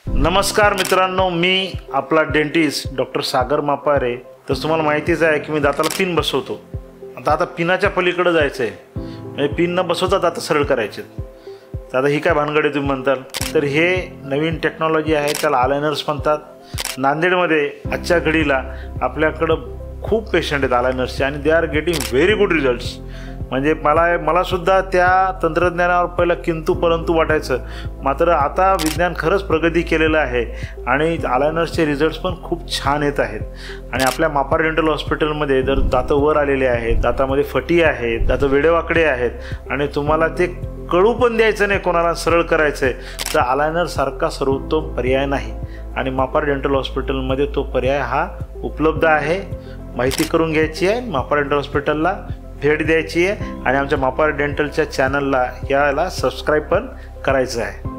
नमस्कार मित्रांनो, मी आपला डेंटिस्ट डॉक्टर सागर मापारे। तर तुम्हाला माहितीच आहे की मी दाताला पिन बसवतो। आता पिनाच्या पलीकडे जायचं आहे, म्हणजे पिन न बसवता दात सरळ करायचे। तर आता ही काय भानगड आहे तुम्ही म्हणताल, तर हे नवीन टेक्नॉलॉजी आहे, त्याला अलायनर्स म्हणतात। नांदेडमध्ये आजच्या घडीला आपल्याकडं खूप पेशंट आहेत अलायनर्सचे आणि they are getting very good results. म्हणजे मला सुद्धा त्या तंत्रज्ञानावर पहिला किंतु परंतु वाटायचं, मात्र आता विज्ञान खरंच प्रगती केलेलं आहे आणि अलायनर्सचे रिझल्ट्स पण खूप छान येत आहेत। आणि आपल्या मापार डेंटल हॉस्पिटलमध्ये जर दात वर आलेले आहेत, दातामध्ये फटी आहेत, दात वेडेवाकडे आहेत आणि तुम्हाला ते कळू पण द्यायचं नाही कोणाला, सरळ करायचं आहे, तर अलायनरसारखा सर्वोत्तम पर्याय नाही आणि मापार डेंटल हॉस्पिटलमध्ये तो पर्याय हा उपलब्ध आहे। माहिती करून घ्यायची आहे, मापार डेंटल हॉस्पिटलला भेट द्यायची आहे आणि आमच्या मापार डेंटलच्या चॅनलला याला सबस्क्राईब पण करायचं आहे।